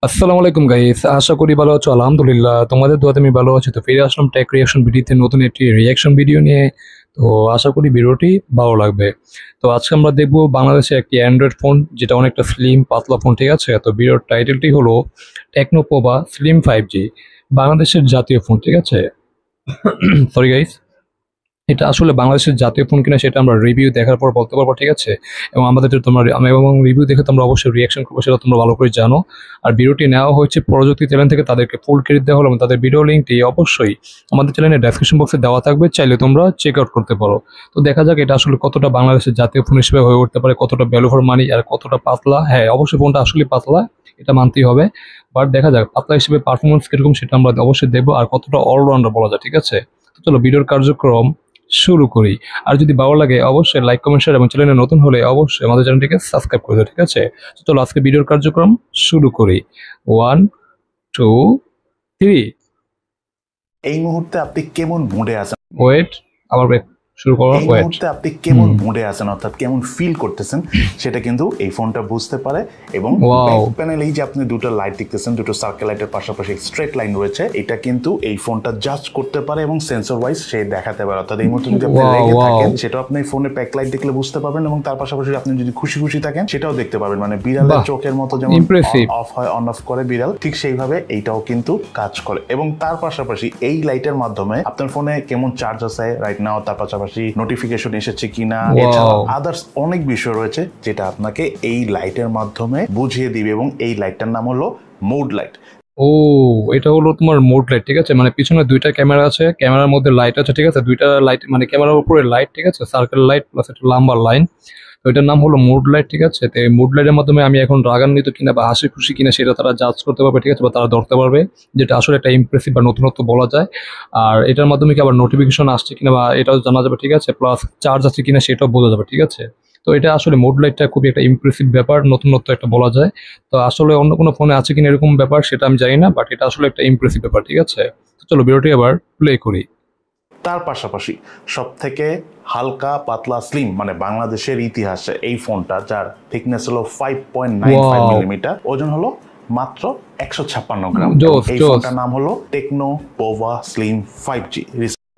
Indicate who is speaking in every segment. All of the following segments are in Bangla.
Speaker 1: আসসালামু আলাইকুম গাইস, আশা করি ভালো আছো। আলহামদুলিল্লাহ, তোমাদের দোয়াতে আমি ভালো আছি। তো ফিরে আসলাম টেক রিয়াকশন ভিডিওতে নতুন একটি রিয়াকশন ভিডিও নিয়ে। তো আশা করি ভিডিওটি ভালো লাগবে। তো আজকে আমরা দেখবো বাংলাদেশে একটি অ্যান্ড্রয়েড ফোন, যেটা অনেকটা স্লিম পাতলা ফোন, ঠিক আছে। তো ভিডিওর টাইটেলটি হলো টেকনো পোভা স্লিম 5G, বাংলাদেশের জাতীয় ফোন, ঠিক আছে। সরি গাইস, এটা আসলে বাংলাদেশের জাতীয় ফোন কিনা সেটা আমরা রিভিউ দেখার পর বলতে পারবো, ঠিক আছে। এবং আমাদের যে তোমরা এবং রিভিউ দেখে তোমরা অবশ্যই রিয়াকশন করবো, সেটা তোমরা ভালো করে জানো। আর ভিডিওটি নেওয়া হয়েছে প্রযুক্তি চ্যানেল থেকে, তাদেরকে ফুল ক্রেডিট দেওয়া হলো এবং তাদের ভিডিও লিঙ্কটি অবশ্যই আমাদের চ্যানেলের ডেসক্রিপশন বক্সে দেওয়া থাকবে, চাইলে তোমরা চেক আউট করতে পারো। তো দেখা যাক এটা আসলে কতটা বাংলাদেশের জাতীয় ফোন হিসেবে হয়ে উঠতে পারে, কতটা ভ্যালু ফর মানি আর কতটা পাতলা। হ্যাঁ, অবশ্যই ফোনটা আসলে পাতলা, এটা মানতেই হবে। বাট দেখা যাক পাতলা হিসেবে পারফরমেন্স কিরকম সেটা আমরা অবশ্যই দেখবো, আর কতটা অলরাউন্ডার বলা যায়, ঠিক আছে। তো চলো ভিডিওর কার্যক্রম শুরু করি। আর যদি ভালো লাগে অবশ্যই লাইক, কমেন্ট, শেয়ার এবং চ্যানেলে নতুন হলে অবশ্যই আমাদের চ্যানেলটিকে সাবস্ক্রাইব করে দাও, ঠিক আছে। তো চলো আজকে ভিডিওর কার্যক্রম শুরু করি। 1 2 3।
Speaker 2: এই মুহূর্তে আপনি কেমন মুডে আছেন?
Speaker 1: ওয়েট, আবার শুরু করো।
Speaker 2: এই
Speaker 1: ওয়েট,
Speaker 2: মুহূর্তে আপনি কেমন মুডে আছেন, অর্থাৎ কেমন ফিল করতেছেন, সেটা কিন্তু এই ফোনটা বুঝতে পারে। এবং ব্যাক প্যানেলেই যে আপনি দুটো লাইট দেখতেছেন, দুটো সার্কেল লাইটের পাশাপাশি স্ট্রেট লাইন রয়েছে, এটা কিন্তু এই ফোনটা জাজ করতে পারে এবং সেন্সর ওয়াইজ সে দেখাতে পারে। অর্থাৎ এই মুহূর্তে যদি আপনি রেগে থাকেন, সেটাও আপনি ফোনে ব্যাক লাইট দেখলে বুঝতে পারবেন, এবং তার পাশাপাশি আপনি যদি খুশি খুশি থাকেন সেটাও দেখতে পারবেন। মানে বিড়ালের চোখের মতো যেমন অফ হয় অন অফ করে বিড়াল, ঠিক সেইভাবে এইটাও কিন্তু কাজ করে। এবং তার পাশাপাশি এই লাইটের মাধ্যমে আপনার ফোনে কেমন চার্জ আছে রাইট নাও, তার পাশাপাশি নোটিফিকেশন এসেছে কিনা, এছাড়া আদার্স অনেক বিষয় রয়েছে যেটা আপনাকে এই লাইটের মাধ্যমে বুঝিয়ে দিবে। এবং এই লাইটটার নাম হলো মোড লাইট।
Speaker 1: ও, এটা হলো তোমার মোড লাইট, ঠিক আছে। মানে পিছনে দুইটা ক্যামেরা আছে, ক্যামেরার মধ্যে লাইট আছে, ঠিক আছে। দুইটা লাইট মানে ক্যামেরার উপরে লাইট, ঠিক আছে, সার্কেল লাইট প্লাস একটা লম্বা লাইন। তো এটার নাম হলো মুড লাইট, ঠিক আছে। তো এই মুড লাইটের মাধ্যমে আমি এখন রাগান্বিত কিনা বা হাসি খুশি কিনা সেটা তারা জাজ করতে পারবে, ঠিক আছে, বা তারা ধরতে পারবে, যেটা আসলে একটা ইমপ্রেসিভ বা নতুনত্ব বলা যায়। আর এটার মাধ্যমে কি আবার নোটিফিকেশন আসছে কিনা বা এটাও জানা যাবে, ঠিক আছে, প্লাস চার্জ আছে কিনা সেটাও বোঝা যাবে, ঠিক আছে। তো এটা আসলে মুড লাইটটা খুবই একটা ইমপ্রেসিভ ব্যাপার, নতুনত্ব একটা বলা যায়। তো আসলে অন্য কোনো ফোনে আছে কিনা এরকম ব্যাপার সেটা আমি জানি না, বাট এটা আসলে একটা ইমপ্রেসিভ ব্যাপার, ঠিক আছে। তো চলো ভিডিওটি আবার প্লে করি।
Speaker 2: তার পাশাপাশি সব থেকে হালকা পাতলা স্লিম, মানে বাংলাদেশের ইতিহাসে এই ফোনটা, যার থিকনেস হলো 5.95 মিলিমিটার, ওজন হলো মাত্র 156 গ্রাম। এই ফোনটার নাম হলো টেকনো পোভা স্লিম 5G।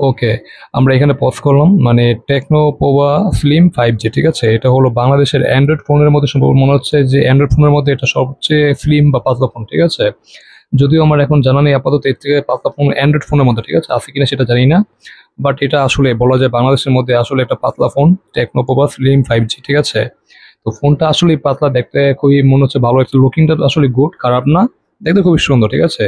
Speaker 1: ওকে, আমরা এখানে পজ করলাম, মানে টেকনো পোভা স্লিম 5G, ঠিক আছে। এটা হলো বাংলাদেশের অ্যান্ড্রয়েড ফোনের মধ্যে সম্ভব মনে হচ্ছে যে অ্যান্ড্রয়েড ফোনের মধ্যে এটা সবচেয়ে স্লিম বা পাতলা ফোন, ঠিক আছে। যদিও আমার এখন জানা নেই আপাতত এর থেকে পাতলা ফোন অ্যান্ড্রয়েড ফোনের মধ্যে, ঠিক আছে, আছে কিনা সেটা জানি না। বাট এটা আসলে বলা যায় বাংলাদেশের মধ্যে আসলে একটা পাতলা phone, techno Pova slim 5G, ঠিক আছে। তো ফোনটা আসলে পাতলা, দেখতে খুবই মনে হচ্ছে ভালো, একটা লুকিংটা আসলে গুড, খারাপ না, দেখতে খুবই সুন্দর, ঠিক আছে,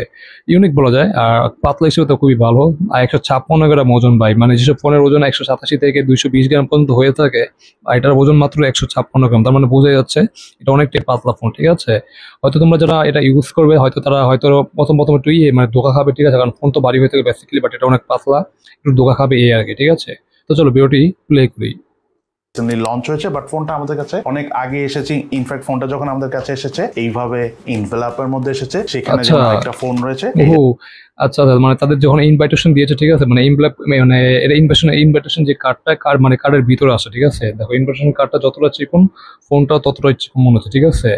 Speaker 1: ইউনিক বলা যায়। আর পাতলা হিসেবে তো খুবই ভালো। আর 156 গ্রাম ওজন ভাই, মানে যেসব ফোনের ওজন 187 থেকে 220 গ্রাম পর্যন্ত হয়ে থাকে, আর এটার ওজন মাত্র 156 গ্রাম, তার মানে বোঝা যাচ্ছে এটা অনেকটাই পাতলা ফোন, ঠিক আছে। হয়তো তোমরা যারা এটা ইউজ করবে হয়তো তারা হয়তো প্রথম প্রথম একটু মানে ধোকা খাবে, ঠিক আছে, কারণ ফোন তো ভারী হয়ে থাকে বেসিক্যালি, বাট এটা অনেক পাতলা, একটু ধোকা খাবে এই আর কি, ঠিক আছে। তো চলো ভিডিওটি প্লে করি।
Speaker 2: লঞ্চ হয়েছে, বাট ফোনটা আমাদের কাছে অনেক আগে এসেছে। ইনফ্যাক্ট ফোনটা যখন আমাদের কাছে এসেছে এইভাবে ইনভেলপের মধ্যে এসেছে, সেখানে একটা ফোন রয়েছে।
Speaker 1: আচ্ছা, মানে তাদের যখন ইনভাইটেশন দিয়েছে, ঠিক আছে, মানে মানে এটা ইনভাইটেশন যে কার্ডটা মানে কার্ডের ভিতরে আসে, ঠিক আছে। দেখো ইনভাইটেশন কার্ডটা যতটা চিকন, ফোনটাও ততটাই চিকন মনে হচ্ছে, ঠিক আছে।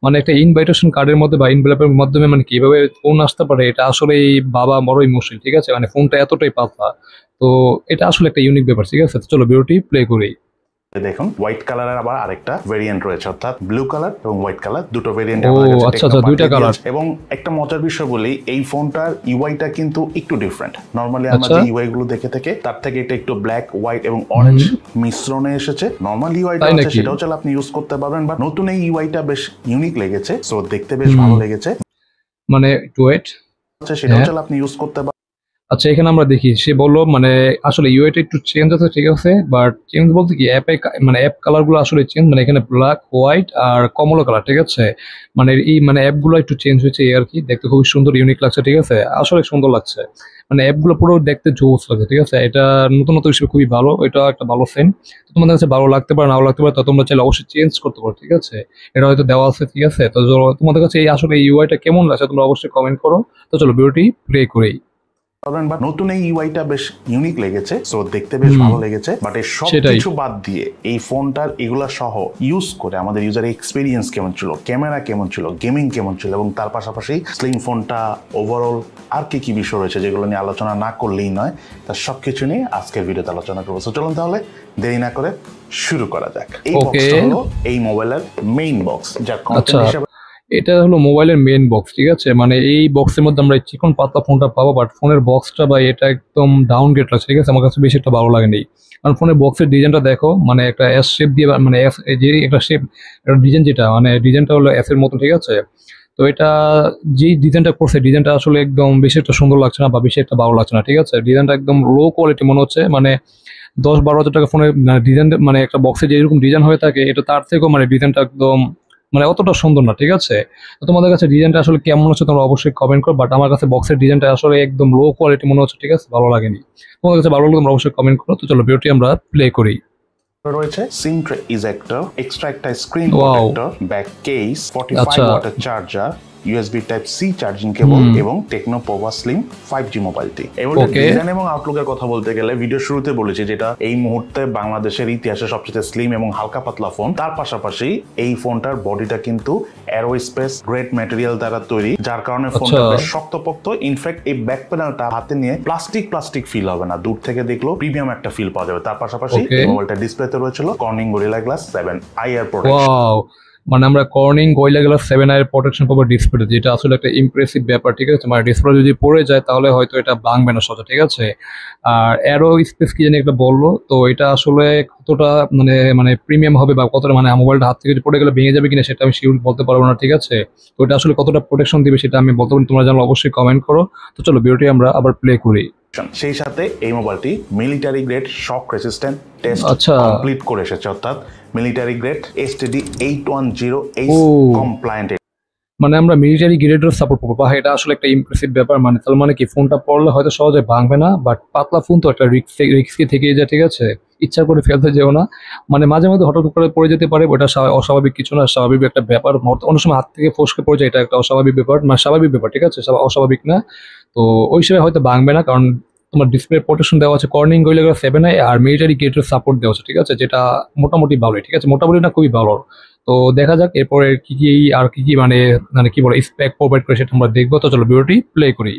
Speaker 1: মানে একটা ইনভাইটেশন কার্ডের মধ্যে বা ইনভেলপের মাধ্যমে মানে কিভাবে ফোন আসতে পারে, এটা আসলে বাবা বড়ই মুশকিল, ঠিক আছে। মানে ফোনটা এতটাই পাতলা, তো এটা আসলে একটা ইউনিক ব্যাপার, ঠিক আছে। চলো ভিডিওটি প্লে করি।
Speaker 2: দেখুন হোয়াইট কালারের আবার আরেকটা ভেরিয়েন্ট রয়েছে, অর্থাৎ ব্লু কালার এবং হোয়াইট কালার দুটো ভেরিয়েন্ট।
Speaker 1: আচ্ছা, দুইটা কালার।
Speaker 2: এবং একটা মজার বিষয় বলি, এই ফোনটার ইউআইটা কিন্তু একটু ডিফারেন্ট। নরমালি আমরা যে ইউআই গুলো দেখে থাকে তার থেকে এটা একটু ব্ল্যাক, হোয়াইট এবং অরেঞ্জ মিশ্রণে এসেছে। নরমাল ইউআইটা আছে সেটাও চাইলে আপনি ইউজ করতে পারবেন, বাট নতুন এই ইউআইটা বেশ ইউনিক লেগেছে, সো দেখতে বেশ ভালো লেগেছে।
Speaker 1: মানে ওয়েট,
Speaker 2: সেটাও চাইলে আপনি ইউজ করতে পারবেন।
Speaker 1: আচ্ছা, এখানে আমরা দেখি সে বললো মানে আসলে ইউআইটা একটু চেঞ্জ আছে, ঠিক আছে, বাট চেঞ্জ বলতে কি অ্যাপে মানে অ্যাপ কালার গুলো আসলে চেঞ্জ, মানে এখানে ব্ল্যাক, হোয়াইট আর কমলা কালার, ঠিক আছে। মানে এই মানে অ্যাপ গুলো একটু চেঞ্জ হয়েছে এই আর কি, দেখতে খুবই সুন্দর ইউনিক লাগছে, ঠিক আছে, আসলে সুন্দর লাগছে। মানে অ্যাপ গুলো পুরো দেখতে জোস লাগছে, ঠিক আছে। এটা নতুন হিসেবে খুবই ভালো, এটা একটা ভালো সেন। তোমাদের কাছে ভালো লাগতে পারে, নাও লাগতে পারে, তো তোমরা চাইলে অবশ্যই চেঞ্জ করতে পারো, ঠিক আছে। এটা হয়তো দেওয়া আছে, ঠিক আছে। তো তোমাদের কাছে এই আসলে এই ইউআইটা কেমন লাগছে তোমরা অবশ্যই কমেন্ট করো। তো চলো ভিডিওটি প্লে করেই।
Speaker 2: বা নতুন এই ইউআইটা বেশ ইউনিক লেগেছে, সো দেখতে বেশ ভালো লেগেছে। বাট এই সব কিছু বাদ দিয়ে এই ফোনটার এগুলা সহ ইউজ করে আমাদের ইউজার এক্সপিরিয়েন্স কেমন ছিল, ক্যামেরা কেমন ছিল, গেমিং কেমন ছিল, এবং তার পাশাপাশি স্লিম ফোনটা ওভারঅল আর কি কি বিষয় রয়েছে যেগুলো নিয়ে আলোচনা না করলেই নয়, তার সবকিছু নিয়ে আজকের ভিডিওতে আলোচনা করবো। সো চলুন তাহলে দেরি না করে শুরু করা যাক। এই বক্সটা হলো এই মোবাইলের মেইন বক্স, যার কন্টেন্ট হিসেবে
Speaker 1: এটা হলো মোবাইলের মেইন বক্স, ঠিক আছে। মানে এই বক্সের মধ্যে আমরা চিকন পাতলা ফোনটা পাবো, বাট ফোনের বক্সটা বা এটা একদম ডাউনগ্রেড লাগছে, ঠিক আছে। আমার কাছে বেশি একটা ভালো লাগেনি, কারণ ফোনের বক্সের ডিজাইনটা দেখো, মানে একটা এস শেপ দিয়ে, মানে এস যে একটা শেপ, একটা ডিজাইন, যেটা মানে ডিজাইনটা হলো এস এর মতো, ঠিক আছে। তো এটা যেই ডিজাইনটা করছে, ডিজাইনটা আসলে একদম বেশি একটা সুন্দর লাগছে না বা বেশি একটা ভালো লাগছে না, ঠিক আছে। ডিজাইনটা একদম লো কোয়ালিটি মনে হচ্ছে, মানে 10-12 হাজার টাকা ফোনের ডিজাইন, মানে একটা বক্সে যেরকম ডিজাইন হয়ে থাকে, এটা তার থেকেও মানে ডিজাইনটা একদম মানে অতটা সুন্দর না, ঠিক আছে। তো তোমাদের কাছে ডিজাইনটা আসলে কেমন হচ্ছে তোমরা অবশ্যই কমেন্ট করো, বাট আমার কাছে বক্সের ডিজাইনটা আসলে একদম লো কোয়ালিটি মনে হচ্ছে, ঠিক আছে, ভালো লাগেনি। তোমাদের কাছে ভালো লাগলে তোমরা অবশ্যই কমেন্ট করো। তো চলো ভিডিওটি আমরা প্লে করি।
Speaker 2: রয়েছে সিম ট্রে ইজেক্টর, এক্সট্রা একটা স্ক্রিন প্রোটেক্টর, ব্যাক কেস, 45 ওয়াটের charger, USB type C charging cable এবং টেকনো পোভা স্লিম 5G মোবাইলটি। এগুলোর ডিজাইন এবং আউটলুকের কথা বলতে গেলে ভিডিও শুরুতে বলেছি যেটা এই মুহূর্তে বাংলাদেশের ইতিহাসে সবচেয়ে স্লিম এবং হালকা পাতলা ফোন। তার পাশাপাশি এই ফোনটার বডিটা কিন্তু অ্যারোস্পেস গ্রেড ম্যাটেরিয়াল দ্বারা তৈরি, যার কারণে ফোনটা বেশ শক্তপোক্ত। ইনফ্যাক্ট এই ব্যাক প্যানেলটা হাতে নিয়ে প্লাস্টিক ফিল হবে না, দূর থেকে দেখলেও প্রিমিয়াম একটা ফিল পাওয়া যাবে। তার পাশাপাশি এই মোবাইলটা ডিসপ্লেতে রয়েছিল কর্নিং গরিলা গ্লাস 7i এর প্রোটেকশন।
Speaker 1: মানে আমরা কর্নিং গরিলা গ্লাস 7i এর প্রোটেকশন পাবো ডিসপ্লেতে, যেটা আসলে একটা ইমপ্রেসিভ ব্যাপার, ঠিক আছে। মানে ডিসপ্লে যদি পড়ে যায় তাহলে হয়তো এটা ভাঙবে না সোজা, ঠিক আছে। আর অ্যারো স্পেস কি জানি একটা বললো, তো এটা আসলে কতটা মানে মানে প্রিমিয়াম হবে বা কতটা মানে মোবাইলটা হাত থেকে পড়ে গেলে ভেঙে যাবে কিনা সেটা আমি শিওর বলতে পারবো না, ঠিক আছে। তো এটা আসলে কতটা প্রোটেকশন দিবে সেটা আমি বলতে পারি, তোমরা জানলে অবশ্যই কমেন্ট করো। তো চলো ভিডিওটি আমরা আবার প্লে করি।
Speaker 2: সেই সাথে এই মোবাইলটি মিলিটারি গ্রেড শক রেসিস্ট্যান্ট টেস্ট কমপ্লিট করে এসেছে, অর্থাৎ military grade STD 810H compliant.
Speaker 1: মানে আমরা মিলিটারি গ্রেডের সাপোর্ট পাবো, এটা আসলে একটা ইমপ্রেসিভ ব্যাপার। মানে তার মানে কি ফোনটা পড়লে হয়তো সহজে ভাঙবে না, বাট পাতলা ফোন তো একটা রিস্কি থেকে যায়, ঠিক আছে। ইচ্ছা করে ফেলতে যেও না, মানে মাঝে মধ্যে হঠাৎ করে পড়ে যেতে পারে, ওটা অস্বাভাবিক কিছু না, স্বাভাবিক একটা ব্যাপার। অনেক সময় হাত থেকে ফসকে পড়ে যায়, এটা একটা অস্বাভাবিক ব্যাপার, মানে স্বাভাবিক ব্যাপার, ঠিক আছে, অস্বাভাবিক না। তো ওই সময় হয়তো ভাঙবে না, কারণ তোমার ডিসপ্লে প্রোটেকশন দেওয়া আছে কর্নিং গরিলা গ্লাস 7i আর মিলিটারি গ্রেডের সাপোর্ট দেওয়া আছে, ঠিক আছে, যেটা মোটামুটি ভালোই, ঠিক আছে, মোটামুটি না খুবই ভালো। তো দেখা যাক এরপরে কি কি আর কি কি মানে মানে কি বলে স্পেক প্রোভাইড করে সেটা আমরা দেখবো। তো চলো ভিডিওটি প্লে করি।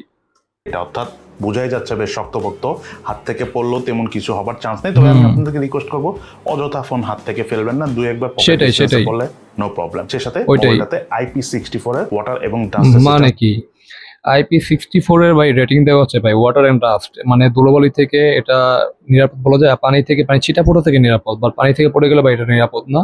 Speaker 2: এটা অর্থাৎ বোঝাই যাচ্ছে বেশ শক্তপোক্ত, হাত থেকে পড়লেও তেমন কিছু হবার চান্স নেই। তবে আমি আপনাদেরকে রিকোয়েস্ট করবো অযথা ফোন হাত থেকে ফেলবেন না, দুই একবার
Speaker 1: সেটাই
Speaker 2: করলে নো প্রবলেম। সেই সাথে মোবাইলটাতে IP64 এর ওয়াটার এবং ডাস্ট,
Speaker 1: মানে কি IP64 এর ভাই রেটিং দেওয়া আছে ভাই, ওয়াটার এন্ড ডাস্ট, মানে ধুলোবালি থেকে এটা নিরাপদ বলা যায়, পানি থেকে পানি ছিটা ফোটা থেকে নিরাপদ, বা পানি থেকে পড়ে গেলে ভাই এটা নিরাপদ না।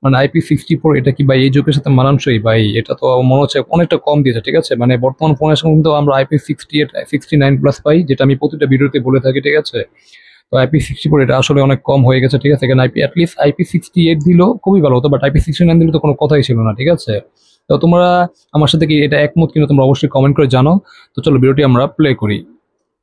Speaker 1: মানে IP64 এটা কি ভাই এই যুগের সাথে মানানসই ভাই? এটা তো মনে হচ্ছে অনেকটা কম দিয়েছে, ঠিক আছে। মানে বর্তমান ফোনের সঙ্গে কিন্তু আমরা IP68 69 প্লাস পাই, যেটা আমি প্রতিটা ভিডিওতে বলে থাকি, ঠিক আছে। তো IP64 এটা আসলে অনেক কম হয়ে গেছে, ঠিক আছে। এখানে অ্যাটলিস্ট IP68 দিলেও খুবই ভালো হতো, বাট IP69 দিলে তো কোনো কথাই ছিল না, ঠিক আছে। তো তোমরা আমার সাথে কি এটা একমত কিনা তোমরা অবশ্যই কমেন্ট করে জানো। তো চলো ভিডিওটি আমরা প্লে করি।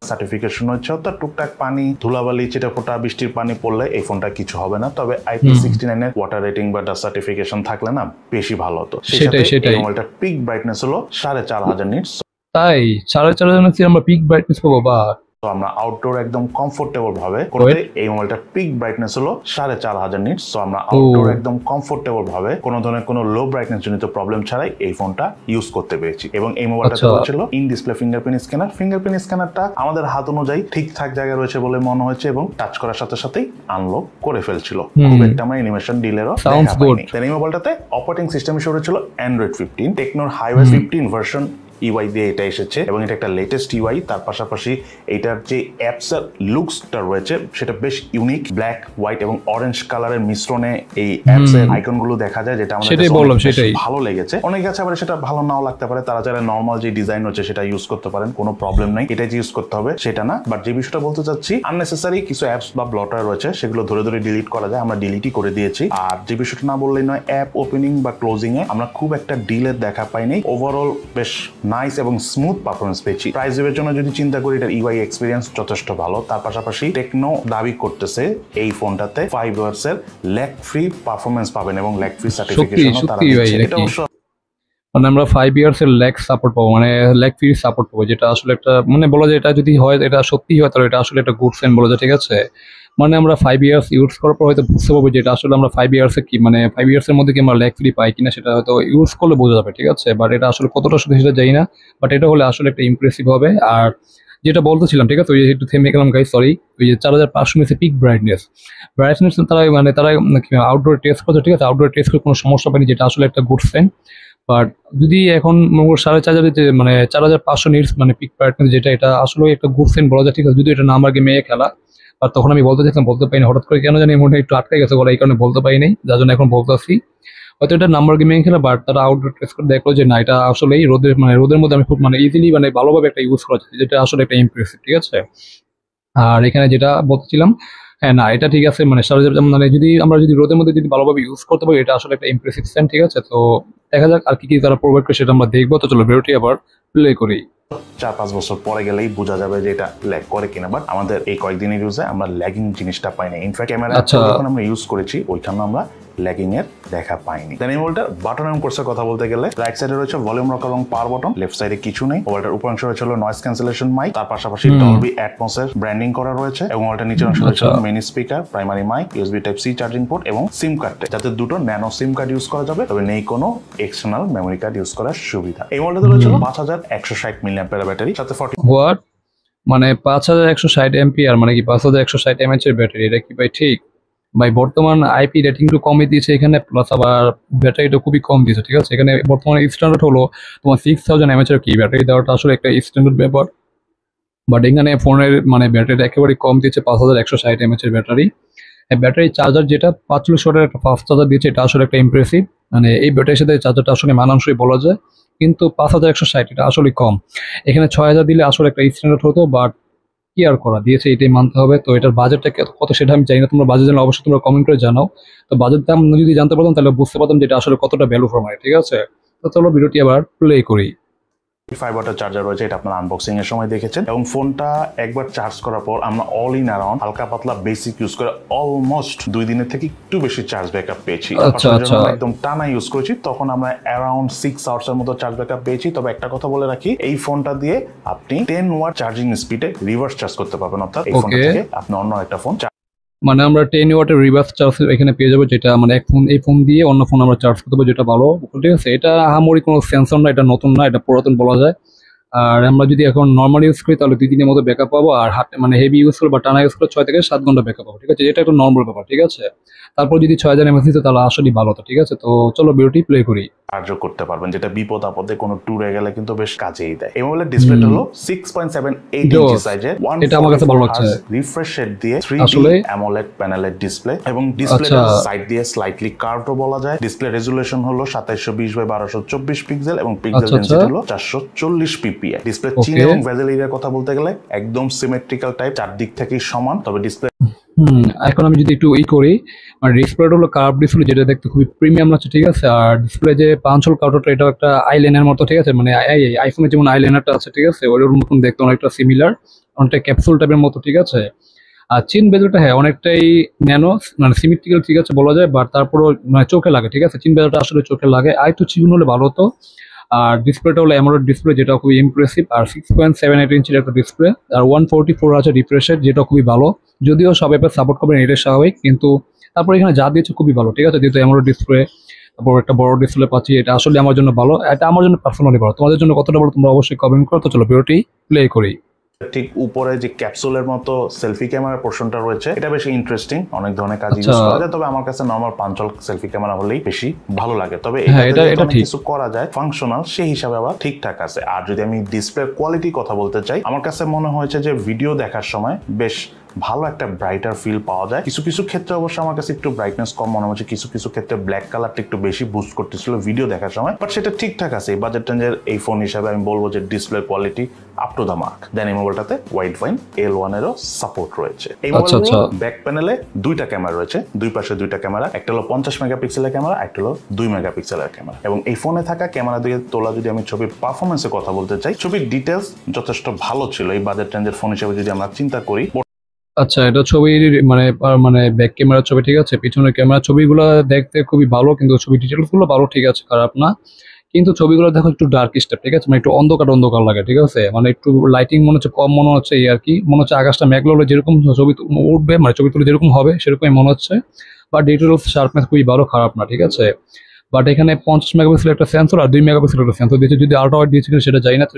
Speaker 2: সার্টিফিকেশন হচ্ছে, অর্থাৎ টুকটাক পানি, ধুলাবালি, চিটাফোটা, বৃষ্টির পানি পড়লে এই ফোনটা কিছু হবে না। তবে IP69 এর ওয়াটার রেটিং বা ডাস্ট সার্টিফিকেশন থাকলে না বেশি ভালো হতো।
Speaker 1: সেটাই
Speaker 2: এই মোবাইলটার পিক ব্রাইটনেস হলো 4500 নিটস।
Speaker 1: তাই 4500 নিটস আমরা পিক ব্রাইটনেস পাবো? বা
Speaker 2: তো আমরা আউটডোর একদম কমফোর্টেবল ভাবে করতে এই মোবাইলটার পিক ব্রাইটনেস হলো 4500 নিটস। সো আমরা আউটডোর একদম কমফোর্টেবল ভাবে কোনো ধরনের কোনো লো ব্রাইটনেস জনিত প্রবলেম ছাড়াই এই ফোনটা ইউজ করতে পেরেছি। এবং এই মোবাইলটাতে ছিল in display fingerprint scanner. Fingerprint স্ক্যানারটা আমাদের হাত অনুযায়ী ঠিকঠাক জায়গায় রয়েছে বলে মনে হয়েছে এবং টাচ করার সাথে সাথেই আনলক করে ফেলছিল, খুব একটা আমার অ্যানিমেশন ডিলেরও দেখা পাইনি। এই মোবাইলটাতে অপারেটিং সিস্টেম হিসেবে রয়েছিল Android 15, টেকনোর হাইওয়েস 15 ভার্সন ইউআই দিয়ে এটা এসেছে এবং এটা একটা লেটেস্ট ইউআই। তার পাশাপাশি এইটার যে অ্যাপস এর লুকসটা রয়েছে সেটা বেশ ইউনিক, ব্ল্যাক, হোয়াইট এবং অরেঞ্জ কালারের মিশ্রণে এই অ্যাপস এর আইকন গুলো দেখা যায়, যেটা আমাদের ভালো লেগেছে। অনেক কাছে আবার সেটা ভালো নাও লাগতে পারে, তারা যারা নর্মাল যে ডিজাইন হচ্ছে সেটা ইউজ করতে পারেন, কোনো প্রবলেম নাই, এটা যে ইউজ করতে হবে সেটা না। বাট যে বিষয়টা বলতে চাচ্ছি, আননেসেসারি কিছু অ্যাপস বা ব্লটার রয়েছে সেগুলো ধরে ধরে ডিলিট করা যায়, আমরা ডিলিটই করে দিয়েছি। আর যে বিষয়টা না বললেই নয়, অ্যাপ ওপেনিং বা ক্লোজিং এ আমরা খুব একটা ডিলের দেখা পাইনি। ওভারঅল বেশ নাইস এবং স্মুথ পারফরমেন্স পেয়েছি। প্রাইস এর জন্য যদি চিন্তা করি, এটার ইউআই এক্সপিরিয়েন্স যথেষ্ট ভালো। তার পাশাপাশি টেকনো দাবি করতেছে এই ফোনটাতে 5 ইয়ার্স এর ল্যাগ ফ্রি পারফরমেন্স পাবেন এবং ল্যাগ ফ্রি সার্টিফিকেশনও তারা দিচ্ছে। এটা অবশ্য
Speaker 1: মানে আমরা 5 ইয়ার্স এর ল্যাগ সাপোর্ট পাবো, মানে ল্যাগ ফ্রি সাপোর্ট পাবো, যেটা আসলে একটা মানে বলা যায় এটা যদি হয় এটা সত্যি হয় তাহলে এটা আসলে একটা গুড সাইন বলা যায়, ঠিক আছে। মানে আমরা 5 ইয়ার্স ইউজ করার পর হয়তো বুঝতে পারবো যে এটা আসলে আমরা 5 ইয়ার্সে কি মানে 5 ইয়ার্সের মধ্যে কি আমরা ল্যাগ ফ্রি পাই কিনা, সেটা হয়তো ইউজ করলে বোঝা যাবে, ঠিক আছে। বাট এটা আসলে কতটা সত্যি সেটা জানি না, বাট এটা হলে আসলে একটা ইমপ্রেসিভ হবে। আর যেটা বলতেছিলাম, ঠিক আছে, ওই যে একটু থেমে গেলাম গাইস, সরি। ওই যে 4500 নিচে পিক ব্রাইটনেস, তারা মানে তারা আউটডোর টেস্ট করছে, ঠিক আছে, আউটডোর টেস্ট করে কোনো সমস্যা পায়নি, যেটা আসলে একটা গুড সাইন। বাট যদি এখন 4,500 মানে 4500 নিটস মানে পিক ব্রাইটনেস, যেটা এটা আসলে একটা গুড সাইন বলা যায়, ঠিক আছে, যদি এটা নাম্বার গেমে খেলা। আর তখন আমি বলতে চাইছিলাম, বলতে পারিনি, হঠাৎ করে কেন জানি মনে হয় একটু আটকে গেছে বলে, এই কারণে বলতে পারিনি, যার জন্য এখন বলতেছি। হয়তো এটা নাম্বার গেমিং খেলা, বাট তারা আউটডোর টেস্ট করে দেখলো যে না, এটা আসলেই রোদের মধ্যে আমি খুব মানে ইজিলি মানে ভালোভাবে একটা ইউজ করা যায়, যেটা আসলে একটা ইমপ্রেসিভ, ঠিক আছে। আর এখানে যেটা বলতেছিলাম, হ্যাঁ না এটা ঠিক আছে, মানে মানে যদি রোদের মধ্যে যদি ভালোভাবে ইউজ করতে পারি, এটা আসলে একটা ইমপ্রেসিভ সাইন, ঠিক আছে। তো দেখা যাক আর কি কি তারা প্রোভাইড করে সেটা আমরা দেখবো। তো চলো ভিডিওটি আবার প্লে করি।
Speaker 2: 4-5 বছর পরে গেলেই বোঝা যাবে যে এটা ল্যাগ করে কিনা, বাট আমাদের এই কয়েকদিনের ইউজে আমরা ল্যাগিং জিনিসটা পাই না। ইনফ্যাক্ট ক্যামেরা যখন আমরা ইউজ করেছি ওইখানে আমরা ল্যাগিং এর দেখা পাইনি। দেন এই মোবাইলটার বাটন এবং কোর্সের কথা বলতে গেলে রাইট সাইডে রয়েছে ভলিউম রক এবং পাওয়ার বাটন, লেফট সাইডে কিছু নেই। মোবাইলটার উপর অংশ রয়েছে নয়েজ ক্যান্সেলেশন মাইক, তার পাশাপাশি ডলবি অ্যাটমস এর ব্র্যান্ডিং করা রয়েছে, এবং মোবাইলটার নিচের অংশ রয়েছে main speaker, primary mic, USB type C charging port এবং সিম কার্ড, যাতে দুটো ন্যানো সিম কার্ড ইউজ করা যাবে, তবে নেই কোনো এক্সটার্নাল মেমোরি কার্ড ইউজ করার সুবিধা। এই মোবাইলটাতে রয়েছে 5160 মিলিঅ্যাম্পিয়ার ব্যাটারি, সাথে
Speaker 1: হোয়াট মানে 5160 এমপিআর মানে কি 5160 এমএএইচ এর ব্যাটারি, এটা কি ভাই ঠিক? ভাই বর্তমান আইপি রেটিং একটু কমই দিয়েছে এখানে, প্লাস আবার ব্যাটারিটা খুবই কম দিয়েছে, ঠিক আছে। এখানে বর্তমানে স্ট্যান্ডার্ড হলো তোমার 6000 এমএএইচ এর কি ব্যাটারি দেওয়াটা আসলে একটা স্ট্যান্ডার্ড ব্যাপার। বাট এখানে ফোনের মানে ব্যাটারিটা একেবারে কম দিয়েছে, 5160 এমএএইচ এর ব্যাটারি। ব্যাটারি চার্জার যেটা 45 ওয়াটের একটা ফাস্ট চার্জার দিয়েছে, এটা আসলে একটা ইমপ্রেসিভ, মানে এই ব্যাটারির সাথে চার্জারটা আসলে মানানসই বলা যায়। কিন্তু 5160 এটা আসলে কম, এখানে 6000 দিলে আসলে একটা স্ট্যান্ডার্ড হতো, বাট কি আর করা, দিয়েছে এটাই মানতে হবে। তো এটার বাজেটটা কত সেটা আমি জানি না, তোমরা বাজেট জানলে অবশ্যই তোমরা কমেন্ট করে জানাও। তো বাজেট দাম যদি জানতে পারতাম তাহলে বুঝতে পারতাম যে এটা আসলে কতটা ভ্যালু ফর মানি, ঠিক আছে। তো চলো ভিডিওটি আবার প্লে করি।
Speaker 2: 5 ওয়াটের চার্জার রয়েছে, এটা আপনার আনবক্সিং এর সময় দেখেছেন, এবং ফোনটা একবার চার্জ করার পর আমরা অল ইন অ্যারাউন্ড হালকা পাতলা বেসিক ইউজ করে অলমোস্ট 2 দিনের থেকে একটু বেশি চার্জ ব্যাকআপ পেয়েছি। একদম টানা ইউজ করেছি তখন আমরা অ্যারাউন্ড 6 আওয়ার্স এর মতো চার্জ ব্যাকআপ পেয়েছি। তবে একটা কথা বলে রাখি, এই ফোনটা দিয়ে আপনি 10 ওয়াট চার্জিং স্পিডে রিভার্স চার্জ করতে পারবেন, অর্থাৎ এই ফোন থেকে আপনি অন্য একটা ফোন
Speaker 1: মানে আমরা 10 ওয়াটের রিভার্স চার্জ এখানে পেয়ে যাবো, যেটা মানে এই ফোন দিয়ে অন্য ফোন আমরা চার্জ করতে পারবো, যেটা ভালো, ঠিক আছে। এটা আহামরি কোনো সেন্সর না, এটা নতুন না, এটা পুরাতন বলা যায়। আর আমরা যদি এখন নর্মাল ইউজ করি তাহলে 2 দিনের মতো ব্যাকআপ পাবো, আর মানে হেভি ইউজ করলে বা টানা ইউজ করলে 6 থেকে 7 ঘন্টা ব্যাকআপ পাবো, ঠিক আছে। এটা একটা নর্মাল ব্যাপার, ঠিক আছে। তারপর যদি 6000 এমএএইচ নিতে তাহলে আসলেই ভালো হতো, ঠিক আছে। তো চলো ভিডিওটি প্লে করি।
Speaker 2: কার্য করতে পারবেন, যেটা বিপদ আপদে কোনো ট্যুরে গেলে কিন্তু বেশ কাজেই দেয়। এই মোবাইলের ডিসপ্লেটা হলো 6.78 ইঞ্চি সাইজের,
Speaker 1: এটা আমার কাছে ভালো লাগছে,
Speaker 2: রিফ্রেশ রেট দিয়ে 3D অ্যামোলেড প্যানেলের ডিসপ্লে, এবং ডিসপ্লের সাইড দিয়ে স্লাইটলি কার্ভড বলা যায়। ডিসপ্লে রেজোলিউশন হলো 2720x1224 পিক্সেল, এবং পিক্সেল ডেনসিটি হলো 440 পিপিআই। ডিসপ্লে চিন এবং ভেজেল এরিয়ার কথা বলতে গেলে একদম সিমেট্রিক্যাল টাইপ, চারদিক থেকেই সমান। তবে ডিসপ্লে
Speaker 1: এখন আমি যদি একটু করি, মানে ডিসপ্লেটা হলো কার্ভ ডিসপ্লে, যেটা দেখতে খুবই প্রিমিয়াম লাগছে, ঠিক আছে। আর ডিসপ্লে যে পাঞ্চল কাউন্টারটা, এটা একটা আইলাইনার মতো, ঠিক আছে, মানে আইফোনে যেমন আইলাইনারটা আছে, ঠিক আছে, ওর মতন দেখতে অনেকটা সিমিলার, অনেকটা ক্যাপসুল টাইপের মতো, ঠিক আছে। আর চিন বেজলটা হ্যাঁ অনেকটাই ন্যানো, মানে সিমেট্রিক্যাল, ঠিক আছে বলা যায়, বাট তারপরও মানে চোখে লাগে, ঠিক আছে। চিন বেজলটা আসলে চোখে লাগে, আর একটু চিকন হলে ভালো হতো। আর ডিসপ্লেটা হলো অ্যামোলেড ডিসপ্লে, যেটা খুবই ইমপ্রেসিভ, আর 6.78 ইঞ্চির একটা ডিসপ্লে, আর 144 আছে রিফ্রেশ রেট, যেটা খুবই ভালো। যদিও সব অ্যাপে সাপোর্ট করবেন, এটা স্বাভাবিক, কিন্তু তারপর এখানে যা দিয়েছে খুবই ভালো, ঠিক আছে। যেহেতু অ্যামোলেড ডিসপ্লে, তারপর একটা বড় ডিসপ্লে পাচ্ছি, এটা আসলে আমার জন্য ভালো, এটা আমার জন্য পার্সোনালি ভালো। তোমাদের জন্য কতটা ভালো তোমরা অবশ্যই কমেন্ট করো। তো চলো ভিডিওটি প্লে করি।
Speaker 2: ঠিক উপরে যে ক্যাপসুলের মতো সেলফি ক্যামেরার পোর্শনটা রয়েছে, এটা বেশ ইন্টারেস্টিং, অনেক ধরনের কাজ ইউজ করা যায়। তবে আমার কাছে নরমাল পাঞ্চল সেলফি ক্যামেরা হলেই বেশি ভালো লাগে। তবে এটা কিছু করা যায় ফাংশনাল, সেই হিসাবে আবার ঠিকঠাক আছে। আর যদি আমি ডিসপ্লে কোয়ালিটি কথা বলতে চাই, আমার কাছে মনে হয়েছে যে ভিডিও দেখার সময় বেশ ভালো একটা ব্রাইটার ফিল পাওয়া যায়। কিছু কিছু ক্ষেত্রে অবশ্য আমার কাছে একটু ব্রাইটনেস কম মনে হচ্ছে, কিছু কিছু ক্ষেত্রে ব্ল্যাক কালারটা একটু বেশি বুস্ট করতেছিল ভিডিও দেখার সময়, বাট সেটা ঠিকঠাক আছে। এই বাজেট রেঞ্জের এই ফোন হিসাবে আমি বলবো যে display quality up to the mark. Then এই মোবাইলটাতে ওয়াইড ফাইন L1 এরও সাপোর্ট রয়েছে। এই মোবাইলের ব্যাক প্যানেলে দুইটা ক্যামেরা রয়েছে, দুই পাশে দুইটা ক্যামেরা, একটা হলো 50 মেগাপিক্সেলের ক্যামেরা, একটা হলো 2 মেগাপিক্সেলের ক্যামেরা। এবং এই ফোনে থাকা ক্যামেরা দিয়ে তোলা যদি আমি ছবির পারফরমেন্সের কথা বলতে চাই, ছবির ডিটেলস যথেষ্ট ভালো ছিল এই বাজেট রেঞ্জের ফোন হিসেবে যদি আমরা চিন্তা করি।
Speaker 1: আচ্ছা, এটা ছবির মানে ব্যাক ক্যামেরার ছবি, ঠিক আছে। পিছনের ক্যামেরা ছবিগুলো দেখতে খুবই ভালো, কিন্তু ছবি ডিটেলস গুলো ভালো, ঠিক আছে, খারাপ না। কিন্তু ছবিগুলো দেখো একটু ডার্ক স্টেপ, ঠিক আছে, মানে একটু অন্ধকার অন্ধকার লাগে, ঠিক আছে, মানে একটু লাইটিং মনে হচ্ছে কম মনে হচ্ছে এই আর কি, মনে হচ্ছে আকাশটা মেঘলা হলে যেরকম ছবি উঠবে, মানে ছবি তুলে যেরকম হবে সেরকমই মনে হচ্ছে। বাট ডিটেলস শার্পনেস খুবই ভালো, খারাপ না, ঠিক আছে। বাট এখানে 50 মেগাপিক্সেল একটা সেন্সর আর 2 মেগাপিক্সেল একটা সেন্সর দিয়েছে, যদি আল্ট্রা ওয়াইড দিয়েছে কিনা সেটা জানি না, তো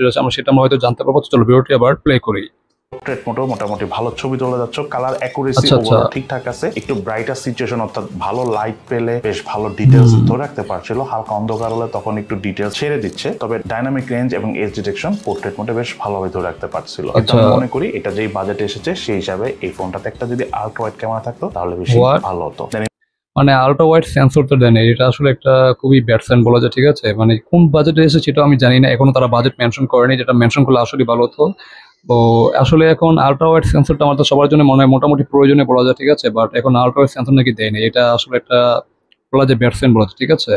Speaker 1: আমরা হয়তো জানতে পারবো। তো চলো ভিডিওটি আবার প্লে করি।
Speaker 2: পোর্ট্রেট মোডও মোটামুটি ভালো ছবি তোলা যাচ্ছে, কালার অ্যাকুরেসি
Speaker 1: আচ্ছা আচ্ছা।
Speaker 2: ওভারঅল ঠিকঠাক আছে। একটু ব্রাইটার সিচুয়েশন অর্থাৎ ভালো লাইট পেলে বেশ ভালো ডিটেলস ধরে রাখতে পারছিল, হালকা অন্ধকার হলে তখন একটু ডিটেলস ছেড়ে দিচ্ছে। তবে ডাইনামিক রেঞ্জ এবং এজ ডিটেকশন পোর্ট্রেট মোডে বেশ ভালোভাবে ধরে রাখতে পারছিল। কিন্তু আমি মনে করি এটা যেই বাজেটে এসেছে সেই হিসাবে এই ফোনটাতে একটা যদি আল্ট্রা ওয়াইড ক্যামেরা থাকতো তাহলে বেশি ভালো হতো।
Speaker 1: মানে আল্ট্রা ওয়াইড সেন্সর তো দেন, এটা আসলে একটা খুবই ব্যাড সাইন বলা যায়, ঠিক আছে। মানে কোন বাজেটে এসেছে সেটা আমি জানি না, এখনো তারা বাজেট মেনশন করেনি, যেটা মেনশন করলে আসলে ভালো হতো। তো আসলে এখন আল্ট্রা ওয়াইড সেন্সরটা আমাদের সবার জন্য মনে হয় মোটামুটি প্রয়োজনে বলা যায়, ঠিক আছে। বাট এখন আল্ট্রা ওয়াইড সেন্সর নাকি দেয়নি, এটা আসলে একটা বলা যায় ব্যাড সাইন বলা যায়, ঠিক আছে।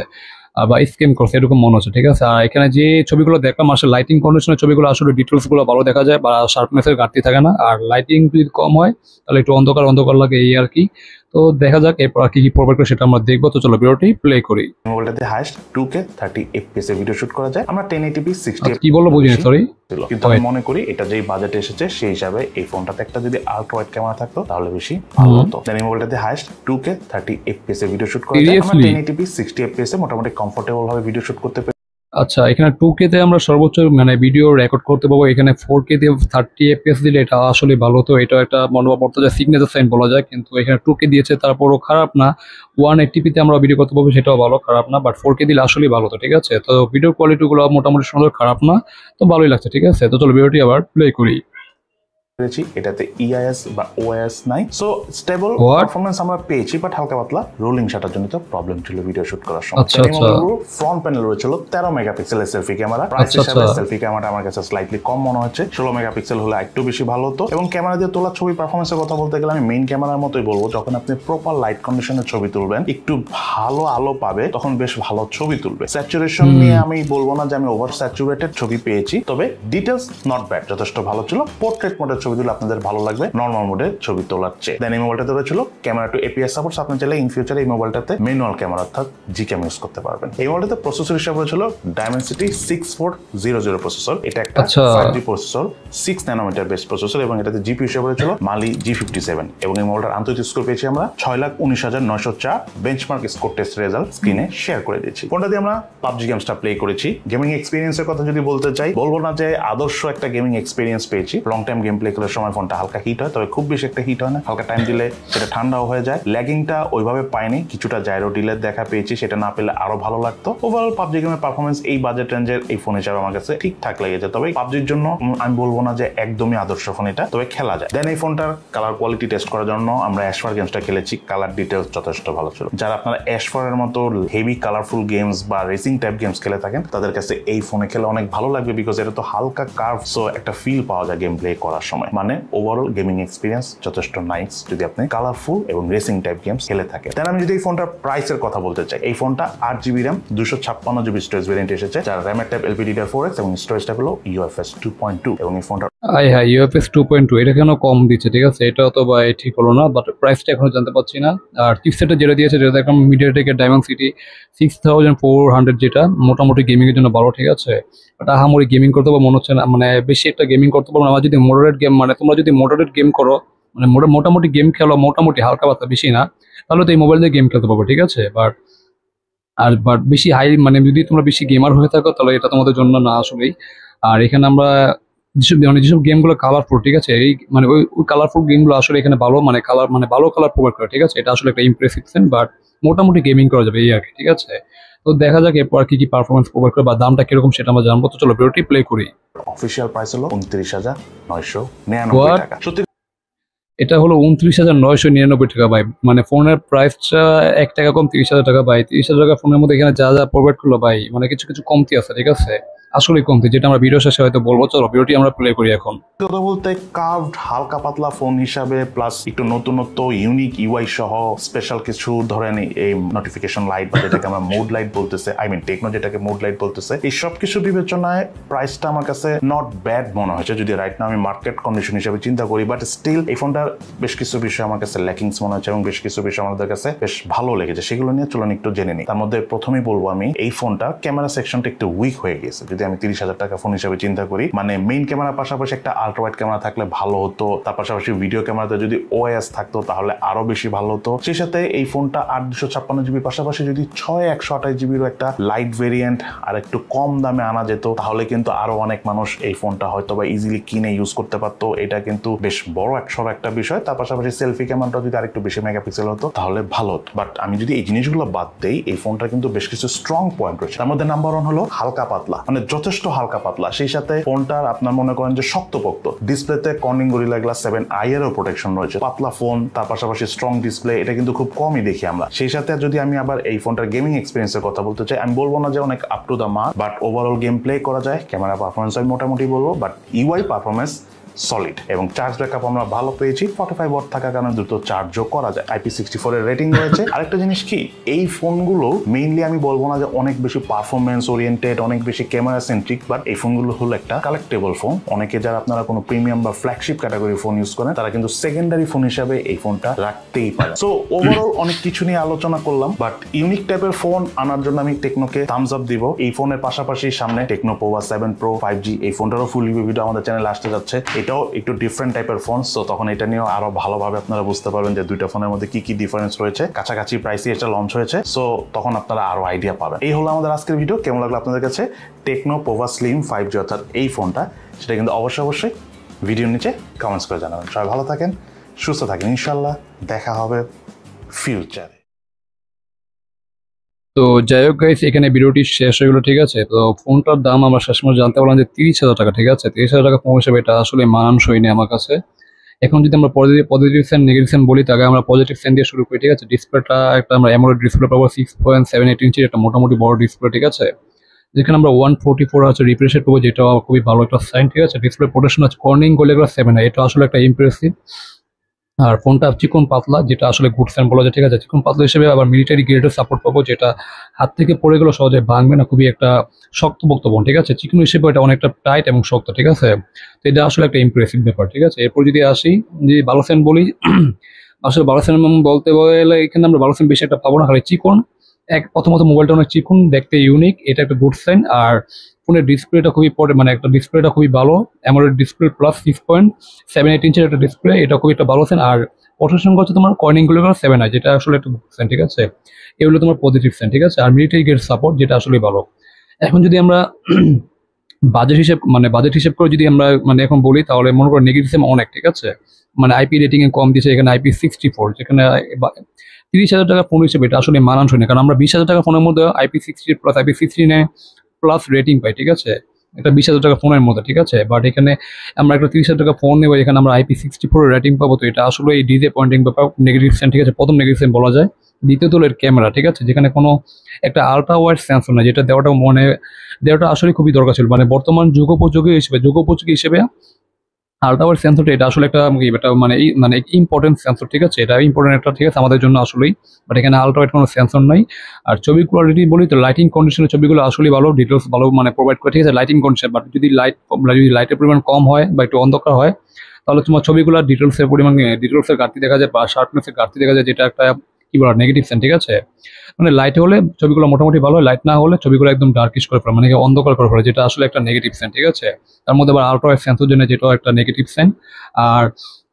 Speaker 1: বা স্ক্যাম করছে এরকম মনে হচ্ছে, ঠিক আছে। আর এখানে যে ছবিগুলো দেখলাম আসলে লাইটিং কন্ডিশনের ছবিগুলো আসলে ডিটেলস গুলো ভালো দেখা যায় বা শার্পনেসের ঘাটতি থাকে না। আর লাইটিং যদি কম হয় তাহলে একটু অন্ধকার অন্ধকার লাগে এই আর কি। তো দেখা যাক এরপর কি কি প্রোভাইড করে সেটা আমরা দেখবো। তো চলো ভিডিওটি প্লে করি।
Speaker 2: মোবাইলটাতে হাইস্ট 2K 30 FPS এ ভিডিও শুট করা যায়। আমরা 1080p 60
Speaker 1: কি বললো বুঝিনি, সরি।
Speaker 2: কিন্তু আমি মনে করি এটা যেই বাজেটে এসেছে সেই হিসাবে এই ফোনটাতে একটা যদি আল্ট্রা ওয়াইড ক্যামেরা থাকতো তাহলে বেশি ভালো হতো। দেন এই মোবাইলটাতে হাইস্ট 2K 30 FPS এ ভিডিও শুট করা যায়। আমরা 1080p 60 FPS এ মোটামুটি কমফোর্টেবল ভাবে ভিডিও শুট করতে পারি।
Speaker 1: আচ্ছা, এখানে 2K তে আমরা সর্বোচ্চ মানে ভিডিও রেকর্ড করতে পারবো। এখানে 4K দিয়ে 30 FPS দিলে এটা আসলে ভালো হতো, এটা একটা মনোভাব বলতে যায় সিগনেচার সাইন বলা যায়। কিন্তু এখানে 2K দিয়েছে, তারপরও খারাপ না। 180p তে আমরা ভিডিও করতে পারবো, সেটাও ভালো, খারাপ না। বাট 4K দিলে আসলেই ভালো হতো, ঠিক আছে। তো ভিডিও কোয়ালিটি গুলো মোটামুটি সুন্দর, খারাপ না, তো ভালোই লাগছে, ঠিক আছে। তো চলো ভিডিওটি আবার প্লে করি।
Speaker 2: এটাতে ইআইএস বা ওআইএস নাই, সো স্টেবল পারফরম্যান্স আমরা পেয়েছি, বাট হালকা পাতলা রোলিং শাটার জনিত প্রবলেম ছিল ভিডিও শুট করার সময়। ফ্রন্ট প্যানেল রয়েছিল 13 মেগাপিক্সেলের সেলফি ক্যামেরা। প্রাইস হিসেবে সেলফি ক্যামেরাটা আমার কাছে স্লাইটলি কম মনে হচ্ছে, 16 মেগাপিক্সেল হলে একটু বেশি ভালো হতো। এবং ক্যামেরা দিয়ে তোলা ছবি পারফরম্যান্সের কথা বলতে গেলে আমি মেইন ক্যামেরার মতোই বলবো, যখন আপনি প্রপার লাইট কন্ডিশনের ছবি তুলবেন, একটু ভালো আলো পাবে, তখন বেশ ভালো ছবি তুলবে। স্যাচুরেশন নিয়ে আমি বলবো না যে আমি ওভার স্যাচুরেটেড ছবি পেয়েছি, তবে ডিটেলস নট ব্যাড, যথেষ্ট ভালো ছিল। পোর্ট্রেট মোডের ছবি তুলে আপনাদের ভালো লাগবে নরমাল মোডে ছবি তোলার চেয়ে। দেন এই মোবাইলটাতে রয়েছিল ক্যামেরা টু এপিএস সাপোর্ট। আপনি চাইলে ইন ফিউচারে এই মোবাইলটাতে ম্যানুয়াল ক্যামেরা অর্থাৎ জি ক্যাম ইউজ করতে পারবেন। এই মোবাইলটাতে প্রসেসর হিসাবে রয়েছিল Dimensity 6400 প্রসেসর। এটা একটা 5G processor, 6 nanometre base processor, এবং এটাতে জিপি হিসাবে রয়েছিল Mali G57। এবং এই মোবাইলটার আন্তর্জাতিক স্কোর পেয়েছি আমরা 6,19,904। বেঞ্চমার্ক স্কোর টেস্ট রেজাল্ট স্ক্রিনে শেয়ার করে দিয়েছি। ফোনটা দিয়ে আমরা পাবজি গেমসটা প্লে করেছি। গেমিং এক্সপিরিয়েন্সের কথা যদি বলতে চাই, বলবো না যে আদর্শ একটা গেমিং এক্সপিরিয়েন্স পেয়েছি। লং টাইম গেম প্লে করার সময় ফোনটা হালকা হিট হয়, তবে খুব বেশি একটা হিট হয় না, হালকা টাইম দিলে সেটা ঠান্ডাও হয়ে যায়। ল্যাগিংটা ওইভাবে পাইনি, কিছুটা জাইরো ডিলের দেখা পেয়েছি, সেটা না পেলে আরো ভালো লাগতো। ওভারঅল পাবজি গেমের পারফরমেন্স এই বাজেট রেঞ্জের এই ফোন হিসাবে আমার কাছে ঠিকঠাক লেগেছে। তবে পাবজির জন্য আমি বলবো না যে একদমই আদর্শ ফোন এটা, তবে খেলা যায়। দেন এই ফোনটার কালার কোয়ালিটি টেস্ট করার জন্য আমরা অ্যাশফার গেমসটা খেলেছি, কালার ডিটেলস যথেষ্ট ভালো ছিল। যারা আপনারা অ্যাশফারের মতো হেভি কালারফুল গেমস বা রেসিং টাইপ গেমস খেলে থাকেন তাদের কাছে এই ফোনে খেলে অনেক ভালো লাগবে, বিকজ এটা তো হালকা কার্ভ, সো একটা ফিল পাওয়া যায় গেম প্লে করার সময়। মানে ওভারঅল গেমিং এক্সপিরিয়েন্স যথেষ্ট নাইস যদি আপনি কালারফুল এবং রেসিং টাইপ গেমস খেলে থাকেন। তাহলে আমি যদি এই ফোনটার প্রাইসের কথা বলতে চাই, এই ফোনটা 8GB RAM 256GB storage variant এসেছে, যার র্যামের টাইপ LPDDR4X এবং স্টোরেজটা হলো UFS 2.2। এবং এই ফোনটা
Speaker 1: হ্যাঁ UFS 2.2, এটা কেন কম দিচ্ছে, ঠিক আছে, এটা তো বা ঠিক হলো না। বাট প্রাইসটা এখনো জানতে পারছি না। আর চিপসেটটা যেটা দিয়েছে যেটা দেখলাম মিডিয়াটেকের Dimensity 6400, যেটা মোটামুটি গেমিং এর জন্য ভালো, ঠিক আছে। বাট আহামরি গেমিং করতে পারবো মনে হচ্ছে না, মানে বেশি একটা গেমিং করতে পারবো না। আমার যদি মডারেট গেম, মানে তোমরা যদি মডারেট গেম করো, মানে মোটামুটি গেম খেলো, মোটামুটি হালকা পাতলা, বেশি না, তাহলে তো এই মোবাইল দিয়ে গেম খেলতে পারবো, ঠিক আছে। বাট বেশি হাই, মানে যদি তোমরা বেশি গেমার হয়ে থাকো তাহলে এটা তোমাদের জন্য না আসলেই। আর এখানে আমরা যেসব গেমগুলো কালারফুল, ঠিক আছে, এই মানে ওই কালারফুল গেমগুলো আসলে এখানে ভালো, মানে ভালো কালার প্রোভাইড করে, ঠিক আছে। এটা আসলে একটা ইমপ্রেসিভ সেন, বাট মোটামুটি গেমিং করা যাবে এই আর কি, ঠিক আছে। তো দেখা যাক এরপর কি কি পারফরমেন্স প্রোভাইড করে বা দামটা কিরকম সেটা আমরা জানবো। তো চলো ভিডিওটি প্লে করি।
Speaker 2: অফিসিয়াল প্রাইস হলো 29,999 টাকা। সত্যি
Speaker 1: এটা হলো 29,999 টাকা ভাই, মানে ফোনের প্রাইসটা 1 টাকা কম, 30,000 টাকা ভাই। 30,000 টাকা ফোনের মধ্যে এখানে যা যা প্রোভাইড করলো ভাই, মানে কিছু কিছু কমতি আছে, ঠিক আছে, আসলে কমতি, যেটা আমরা ভিডিও শেষে হয়তো বলবো। চলো ভিডিওটি আমরা প্লে করি এখন।
Speaker 2: কথা বলতে কার্ভড হালকা পাতলা ফোন হিসাবে, প্লাস একটু নতুনত্ব ইউনিক ইউআই সহ স্পেশাল কিছু, ধরেন এই নোটিফিকেশন লাইট বা যেটাকে আমরা মোড লাইট বলতেছে, টেকনো যেটাকে মোড লাইট বলতেছে, এই সব কিছু বিবেচনায় প্রাইসটা আমার কাছে নট ব্যাড মনে হয়েছে, যদি রাইট না আমি মার্কেট কন্ডিশন হিসাবে চিন্তা করি। বাট স্টিল এই ফোনটা ফোনটার বেশ কিছু বিষয় আমার কাছে ল্যাকিংস মনে হচ্ছে এবং বেশ কিছু বিষয় আমাদের কাছে বেশ ভালো লেগেছে, সেগুলো নিয়ে চলুন একটু জেনে নিই। তার মধ্যে প্রথমেই বলবো আমি এই ফোনটা ক্যামেরা সেকশনটা একটু উইক হয়ে গেছে। যদি আমি 30,000 টাকা ফোন হিসেবে চিন্তা করি, মানে মেইন ক্যামেরার পাশাপাশি একটা আল্ট্রা ওয়াইড ক্যামেরা থাকলে ভালো হতো, তার পাশাপাশি ভিডিও ক্যামেরাতে যদি ওএস থাকতো তাহলে আরো বেশি ভালো হতো। সেই সাথে এই ফোনটা 8/256 জিবির পাশাপাশি যদি 6/128 জিবিরও একটা লাইট ভেরিয়েন্ট আর একটু কম দামে আনা যেত তাহলে কিন্তু আরো অনেক মানুষ এই ফোনটা হয়তো বা ইজিলি কিনে ইউজ করতে পারতো। এটা কিন্তু বেশ বড় একটা বিষয়। তার পাশাপাশি সেলফি ক্যামেরাটা যদি আরেকটু বেশি মেগাপিক্সেল হতো তাহলে ভালো হতো। বাট আমি যদি এই জিনিসগুলো বাদ দেই, এই ফোনটা কিন্তু বেশ কিছু স্ট্রং পয়েন্ট রয়েছে। তার মধ্যে নাম্বার 1 হলো হালকা পাতলা, মানে যথেষ্ট হালকা পাতলা। সেই সাথে ফোনটার আপনার মনে করেন যে শক্তপোক্ত ডিসপ্লেতে কর্নিং গরিলা গ্লাস 7i এরও প্রোটেকশন রয়েছে। পাতলা ফোন, তার পাশাপাশি স্ট্রং ডিসপ্লে, এটা কিন্তু খুব কমই দেখি আমরা। সেই সাথে যদি আমি আবার এই ফোনটার গেমিং এক্সপিরিয়েন্সের কথা বলতে চাই, আমি বলবো না যে অনেক up to the mark, but overall game play করা যায়। ক্যামেরা পারফরমেন্স আমি মোটামুটি বলবো, বাট ইউআই পারফরমেন্স সলিড এবং চার্জ ব্যাকআপ আমরা ভালো পেয়েছি। 45 ওয়াট থাকার কারণে দ্রুত চার্জও করা যায়। IP64 এর রেটিং রয়েছে। আরেকটা জিনিস কি, এই ফোনগুলো মেইনলি আমি বলবো না যে অনেক বেশি পারফরমেন্স ওরিয়েন্টেড, অনেক বেশি ক্যামেরা সেন্ট্রিক, বাট এই ফোনগুলো হলো একটা কালেক্টেবল ফোন। অনেকে যারা আপনারা কোনো প্রিমিয়াম বা ফ্ল্যাগশিপ ক্যাটাগরি ফোন ইউজ করেন তারা কিন্তু সেকেন্ডারি ফোন হিসাবে এই ফোনটা রাখতেই পারে। সো ওভারঅল অনেক কিছু নিয়ে আলোচনা করলাম, বাট ইউনিক টাইপের ফোন আনার জন্য আমি টেকনোকে থামস আপ দিব। এই ফোনের পাশাপাশি সামনে টেকনো পোভা 7 প্রো 5G, এই ফোনটারও ফুল রিভিউ ভিডিও আমাদের চ্যানেলে আসতে যাচ্ছে। এটাও একটু ডিফারেন্ট টাইপের ফোন, সো তখন এটা নিয়েও আরো ভালোভাবে আপনারা বুঝতে পারবেন যে দুইটা ফোনের মধ্যে কি কি ডিফারেন্স রয়েছে। কাছাকাছি প্রাইসে এটা লঞ্চ হয়েছে, সো তখন আপনারা আরো আইডিয়া পাবেন। এই হলো আমাদের আজকের ভিডিও। কেমন লাগলো আপনাদের কাছে টেকনো পোভা স্লিম 5G অর্থাৎ এই ফোনটা, সেটা কিন্তু অবশ্যই ভিডিওর নিচে কমেন্টস করে জানাবেন। সবাই ভালো থাকেন, সুস্থ থাকেন, ইনশাল্লাহ দেখা হবে ফিউচারে।
Speaker 1: তো যাই হোক গাইস, এখানে ভিডিওটি শেষ হয়ে গেলো, ঠিক আছে। তো ফোনটার দাম আমরা শেষমেশ জানতে পারলাম যে 30,000 টাকা, ঠিক আছে। 30,000 টাকা ফোন হিসেবে এটা আসলে মানানসই নেই আমার কাছে। এখন যদি আমরা পজিটিভ সেন্ট নেগেটিভ সেন্ট বলি, তাকে আমরা পজিটিভ সেন্ট দিয়ে শুরু করি, ঠিক আছে। ডিসপ্লেটা একটা আমরা অ্যামোলেড ডিসপ্লে পাবো 6.78 ইঞ্চির, একটা মোটামুটি বড় ডিসপ্লে, ঠিক আছে। যেখানে আমরা 144 আছে রিফ্রেশ রেট পাবো, যেটা খুবই ভালো একটা সাইন, ঠিক আছে। ডিসপ্লে প্রোটেকশন আছে কর্নিং গোরিলা 7, এটা আসলে একটা ইমপ্রেসিভ। আর ফোনটা চিকন পাতলা, যেটা আসলে গুড সাইন বলা যায়, ঠিক আছে। চিকন পাতলা হিসেবে আবার মিলিটারি গ্রেডের সাপোর্ট পাবো, যেটা হাত থেকে পড়ে গেলে সহজে ভাঙবে না, খুবই একটা শক্তপোক্ত ফোন, ঠিক আছে। চিকন হিসেবে এটা অনেকটা টাইট এবং শক্ত, ঠিক আছে। তো এটা আসলে একটা ইমপ্রেসিভ ব্যাপার, ঠিক আছে। এরপর যদি আসি, যদি ভালো সাইন বলি, আসলে ভালো সাইন বলতে গেলে এখানে আমরা ভালো সাইন বেশি একটা পাবো না, খালি চিকন। প্রথমত মোবাইলটা অনেক চিকন, দেখতে ইউনিক, এটা একটা গুড সাইন। আর ফোনের ডিসপ্লেটা খুবই মানে একটা ডিসপ্লেটা খুবই ভালো, অ্যামোলেড ডিসপ্লে প্লাস 6.78 ইঞ্চের একটা ডিসপ্লে, এটা খুবই একটা ভালো সাইন। আর প্রসেসন হচ্ছে তোমার কর্নিং গুলো 7i, যেটা আসলে একটা গুড সাইন, ঠিক আছে। এগুলো তোমার পজিটিভ সাইন, ঠিক আছে। আর মিলিটারি গ্রেড সাপোর্ট, যেটা আসলে ভালো। এখন যদি আমরা বাজেট হিসেব করে যদি আমরা এখন বলি, তাহলে মনে করো নেগেটিভ সাইন অনেক, ঠিক আছে। মানে IP রেটিং এ কম দিয়েছে, এখানে IP64, যেখানে 30,000 টাকা ফোন হিসেবে এটা আসলে মানানসই না। কারণ আমরা 20,000 টাকা ফোনের মধ্যে IP60 plus IP16 plus rating পাই, ঠিক আছে। এটা 20,000 টাকা ফোনের মধ্যে, ঠিক আছে। বাট এখানে আমরা একটা 30,000 টাকা ফোন নেবো, এখানে আমরা IP64 রেটিং পাবো। তো এটা আসলে এই ডিসঅ্যাপয়েন্টিং ব্যাপার, নেগেটিভ সেন্স, ঠিক আছে। প্রথম নেগেটিভ সেন্স বলা যায়। দ্বিতীয়ত হলো এর ক্যামেরা, ঠিক আছে, যেখানে কোনো একটা আলট্রা ওয়াইড সেন্সর না, যেটা দেওয়াটা আসলে খুবই দরকার ছিল। মানে বর্তমান যুগোপযোগী হিসেবে আলট্রা ওয়াইড সেন্সরটা এটা আসলে একটা এটা মানে ইম্পর্টেন্ট সেন্সর, ঠিক আছে। এটা ইম্পর্টেন্ট একটা, ঠিক আছে, আমাদের জন্য আসলেই। বাট এখানে আলট্রা ওয়াইড কোনো সেন্সর নাই। আর ছবি কোয়ালিটি বলি তো লাইটিং কন্ডিশনের ছবিগুলো আসলে ভালো, ডিটেলস ভালো মানে প্রোভাইড করে, ঠিক আছে, লাইটিং কন্ডিশন। বাট যদি লাইটের পরিমাণ কম হয় বা একটু অন্ধকার হয়, তাহলে তোমার ছবিগুলো ডিটেলসের ঘাটতি দেখা যায় বা শার্পনেসের ঘাটতি দেখা যায়, যেটা একটা কি বলা নেগেটিভ সেন্স, ঠিক আছে। মানে লাইট হলে ছবিগুলো মোটামুটি ভালো হয়, লাইট না হলে ছবিগুলো একদম ডার্কিশ করে ফেলে, মানে অন্ধকার করে ফেলে, যেটা আসলে একটা নেগেটিভ সেন্স, ঠিক আছে। তার মধ্যে আবার আলট্রা ওয়াইড সেন্সর জন্য, যেটাও একটা নেগেটিভ সেন্স। আর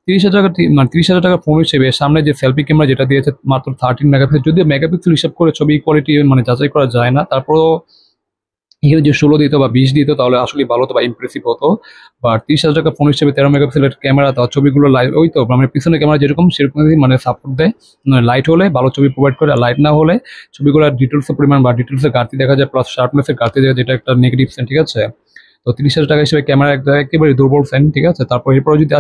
Speaker 1: 30,000 টাকা ফোন হিসেবে সামনে যে সেলফি ক্যামেরা যেটা দিয়েছে মাত্র 13 মেগাপিক্সেল, যদিও মেগাপিক্সেল হিসাব করে ছবি কোয়ালিটি যাচাই করা যায় না, তারপরও এখানে যে 16 দিত বা 20 দিত তাহলে আসলে ভালো হতো বা ইমপ্রেসিভ হতো। বা 30,000 টাকা ফোন হিসেবে 13 মেগাপিক্সেলের ক্যামেরা, তার ছবিগুলো লাইট ওই তো মানে পিছনের ক্যামেরা যেরকম সেরকমই সাপোর্ট দেয়। লাইট হলে ভালো ছবি প্রোভাইড করে, আর লাইট না হলে ছবিগুলো ডিটেলসের পরিমাণ বা ডিটেলসের ঘাটতি দেখা যায়, প্লাস শার্পনেসের ঘাটতি দেখা যায়, যেটা একটা নেগেটিভ সেন্স, ঠিক আছে। তো 30,000 টাকা হিসেবে ক্যামেরা একেবারে দুর্বল সেন্স, ঠিক আছে। তারপর এরপর যদি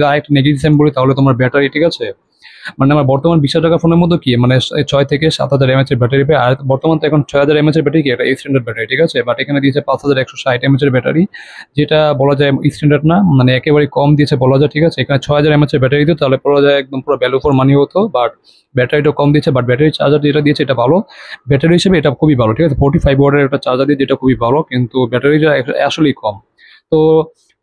Speaker 1: আরেকটা নেগেটিভ সেন্স বলি, তাহলে তোমার ব্যাটারি, ঠিক আছে। মানে আমার বর্তমান 20,000 টাকা ফোনের মধ্যে কি 6 থেকে 7,000 mAh এর ব্যাটারি পাই। আর বর্তমান তো এখন 6,000 mAh এর ব্যাটারি কি একটা স্ট্যান্ডার্ড ব্যাটারি, ঠিক আছে। বাট এখানে দিয়েছে 5,160 mAh এর ব্যাটারি, যেটা বলা যায় স্ট্যান্ডার্ড না, মানে একেবারে কম দিয়েছে বলা যায়, ঠিক আছে। এখানে 6,000 mAh এর ব্যাটারি দিত, তাহলে বলা যায় একদম পুরো ভ্যালু ফর মানি হতো। বাট ব্যাটারিটা কম দিয়েছে, বাট ব্যাটারি চার্জার যেটা দিয়েছে এটা ভালো, ব্যাটারি হিসেবে এটা খুবই ভালো, ঠিক আছে। 45 ওয়াটের একটা চার্জার দিয়ে, যেটা খুবই ভালো, কিন্তু ব্যাটারিটা আসলেই কম। তো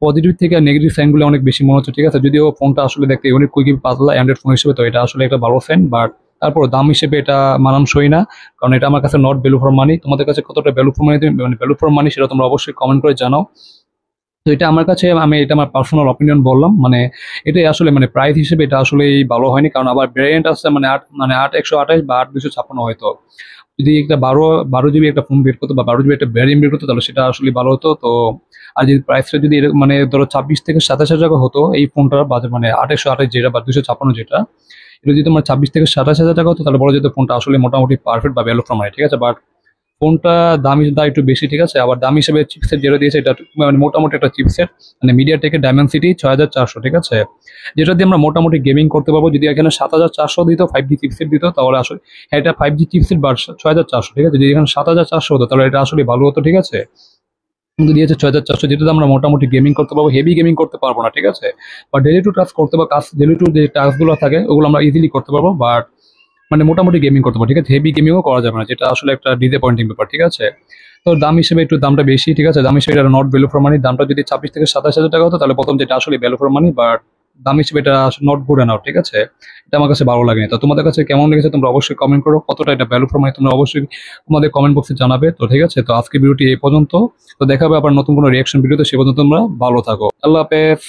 Speaker 1: পজিটিভ থেকে নেগেটিভ সাইনগুলো অনেক বেশি মনে হচ্ছে, ঠিক আছে। যদিও ফোনটা আসলে দেখতে অনেক কুইকি পাতলা অ্যান্ড্রয়েড ফোন হিসেবে, তো এটা আসলে একটা ভালো সাইন, বাট তারপর দাম হিসেবে এটা মানানসই না, কারণ এটা আমার কাছে নট ভ্যালু ফর মানি। তোমাদের কাছে কতটা ভ্যালু ফর মানি, মানে ভ্যালু ফর মানি সেটা তোমরা অবশ্যই কমেন্ট করে জানাও। তো এটা আমার কাছে, এটা আমার পার্সোনাল অপিনিয়ন বললাম, মানে এটাই আসলে মানে প্রাইস হিসেবে এটা আসলে ভালো হয়নি, কারণ আবার ভ্যারিয়েন্ট আছে মানে 8/128 বা 8/256 হয়তো। যদি একটা বারো বারো জিবি একটা ফোন বের করতো বা 12 জিবি একটা ভ্যারিয়েন্ট বের করতো, তাহলে সেটা আসলে ভালো হতো। তো আর যদি প্রাইসটা যদি মানে ধরো 26 থেকে 27 হাজার টাকা হতো এই ফোনটার বাজে, মানে 8/128 যেটা বা 256 যেটা, এটা যদি তোমার 26 থেকে 27 হাজার টাকা হতো, তাহলে বলা যেত ফোনটা আসলে মোটামুটি পারফেক্ট বা ভ্যালু ফর মানি, ঠিক আছে। বাট ফোনটা দাম একটু বেশি, ঠিক আছে। আবার দাম হিসেবে চিপসেট যেটা দিয়েছে এটা মানে মোটামুটি একটা চিপসেট, মানে মিডিয়াটেকের ডায়মেনসিটি 6400, ঠিক আছে, যেটা দিয়ে আমরা মোটামুটি গেমিং করতে পারবো। যদি এখানে 7400 দিত, 5G চিপসেট দিত, তাহলে আসলে হ্যাঁ, এটা 5G চিপসেট বা 6400, ঠিক আছে। যদি এখানে 7400 হতো তাহলে এটা আসলে ভালো হতো, ঠিক আছে। কিন্তু দিয়েছে 6400, যেটাতে আমরা মোটামুটি গেমিং করতে পারবো, হেভি গেমিং করতে পারবো না, ঠিক আছে। বা ডেলি টু টাস্ক করতে বা ডেলি টু যে টাস্কগুলো থাকে ওগুলো আমরা ইজিলি করতে পারবো, বাট মানে মোটামুটি গেমিং করতে পারবো, ঠিক আছে। হেভি গেমিংও করা যাবে না, যেটা আসলে একটা ডিসঅ্যাপয়েন্টিং ব্যাপার, ঠিক আছে। তো দাম হিসেবে একটু দামটা বেশি, ঠিক আছে। দাম হিসেবে এটা নট ভ্যালু ফর মানি। দামটা যদি 26 থেকে 27 হাজার টাকা হতো, তাহলে প্রথম যেটা আসলে ভ্যালু ফর মানি, বাট দাম হিসেবে এটা নট গুড এনাফ, ঠিক আছে। এটা আমার কাছে ভালো লাগেনি। তো তোমাদের কাছে কেমন লেগেছে তোমরা অবশ্যই কমেন্ট করো, কতটা এটা ভ্যালু ফর মানি তোমরা অবশ্যই তোমাদের কমেন্ট বক্সে জানাবে। তো ঠিক আছে, তো আজকে ভিডিওটি এই পর্যন্ত। তো দেখাবে আবার নতুন কোনো রিয়াকশন ভিডিওতে, সে পর্যন্ত তোমরা ভালো থাকো। আল্লাহ হাফেজ।